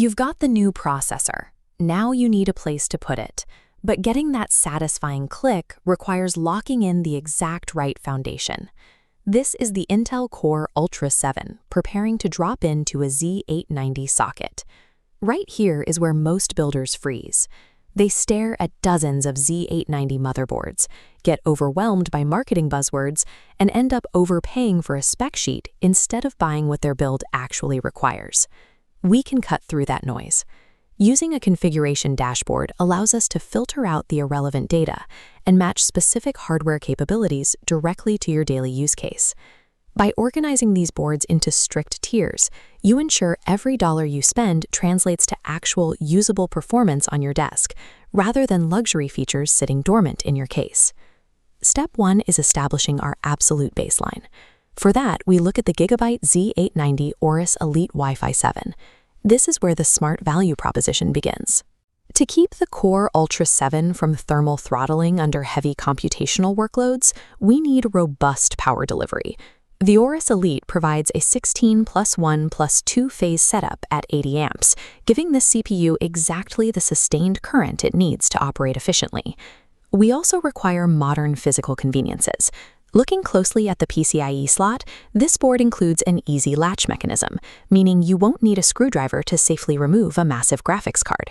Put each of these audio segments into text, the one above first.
You've got the new processor. Now you need a place to put it. But getting that satisfying click requires locking in the exact right foundation. This is the Intel Core Ultra 7, preparing to drop into a Z890 socket. Right here is where most builders freeze. They stare at dozens of Z890 motherboards, get overwhelmed by marketing buzzwords, and end up overpaying for a spec sheet instead of buying what their build actually requires. We can cut through that noise. Using a configuration dashboard allows us to filter out the irrelevant data and match specific hardware capabilities directly to your daily use case. By organizing these boards into strict tiers, you ensure every dollar you spend translates to actual usable performance on your desk, rather than luxury features sitting dormant in your case. Step 1 is establishing our absolute baseline. For that, we look at the Gigabyte Z890 Aorus Elite Wi-Fi 7. This is where the smart value proposition begins. To keep the Core Ultra 7 from thermal throttling under heavy computational workloads, we need robust power delivery. The Aorus Elite provides a 16+1+2 phase setup at 80 amps, giving the CPU exactly the sustained current it needs to operate efficiently. We also require modern physical conveniences. Looking closely at the PCIe slot, this board includes an easy latch mechanism, meaning you won't need a screwdriver to safely remove a massive graphics card.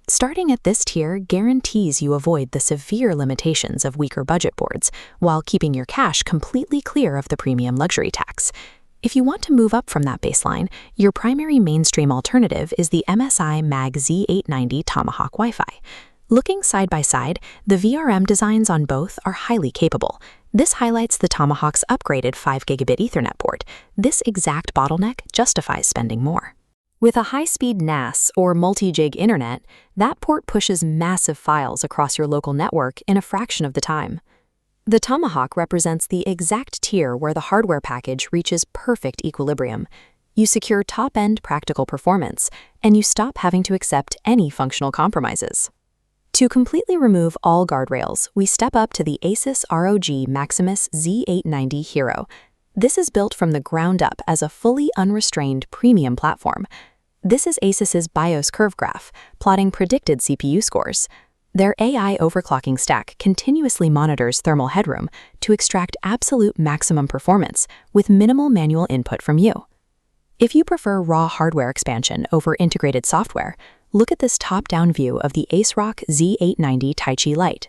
Starting at this tier guarantees you avoid the severe limitations of weaker budget boards, while keeping your cash completely clear of the premium luxury tax. If you want to move up from that baseline, your primary mainstream alternative is the MSI Mag Z890 Tomahawk Wi-Fi. Looking side by side, the VRM designs on both are highly capable. This highlights the Tomahawk's upgraded 5 gigabit Ethernet port. This exact bottleneck justifies spending more. With a high-speed NAS or multi-gig internet, that port pushes massive files across your local network in a fraction of the time. The Tomahawk represents the exact tier where the hardware package reaches perfect equilibrium. You secure top-end practical performance, and you stop having to accept any functional compromises. To completely remove all guardrails, we step up to the Asus ROG Maximus Z890 Hero. This is built from the ground up as a fully unrestrained premium platform. This is Asus's BIOS curve graph, plotting predicted CPU scores. Their AI overclocking stack continuously monitors thermal headroom to extract absolute maximum performance with minimal manual input from you. If you prefer raw hardware expansion over integrated software, look at this top-down view of the ASRock Z890 Taichi Lite.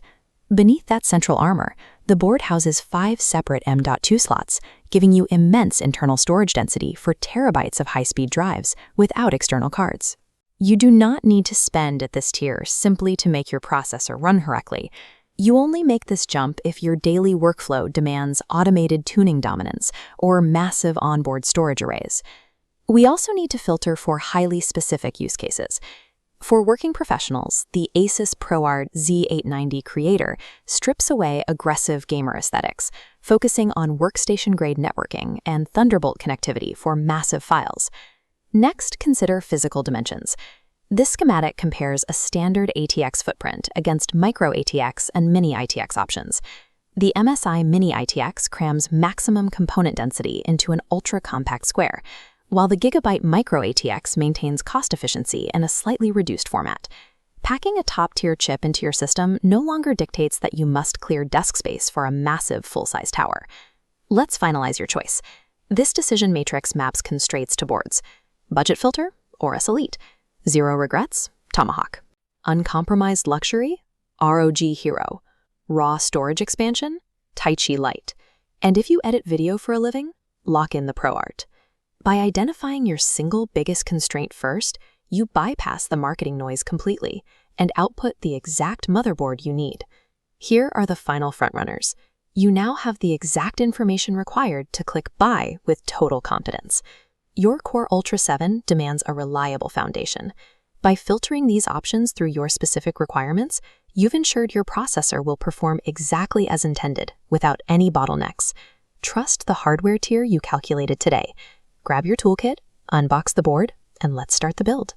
Beneath that central armor, the board houses 5 separate M.2 slots, giving you immense internal storage density for terabytes of high-speed drives without external cards. You do not need to spend at this tier simply to make your processor run correctly. You only make this jump if your daily workflow demands automated tuning dominance or massive onboard storage arrays. We also need to filter for highly specific use cases. For working professionals, the Asus ProArt Z890 Creator strips away aggressive gamer aesthetics, focusing on workstation-grade networking and Thunderbolt connectivity for massive files. Next, consider physical dimensions. This schematic compares a standard ATX footprint against micro ATX and mini ITX options. The MSI Mini ITX crams maximum component density into an ultra-compact square, while the Gigabyte Micro ATX maintains cost efficiency in a slightly reduced format. Packing a top-tier chip into your system no longer dictates that you must clear desk space for a massive full-size tower. Let's finalize your choice. This decision matrix maps constraints to boards. Budget filter, Aorus Elite. Zero regrets, Tomahawk. Uncompromised luxury, ROG Hero. Raw storage expansion, Taichi Lite. And if you edit video for a living, lock in the ProArt. By identifying your single biggest constraint first, you bypass the marketing noise completely and output the exact motherboard you need. Here are the final frontrunners. You now have the exact information required to click Buy with total confidence. Your Core Ultra 7 demands a reliable foundation. By filtering these options through your specific requirements, you've ensured your processor will perform exactly as intended without any bottlenecks. Trust the hardware tier you calculated today. Grab your toolkit, unbox the board, and let's start the build.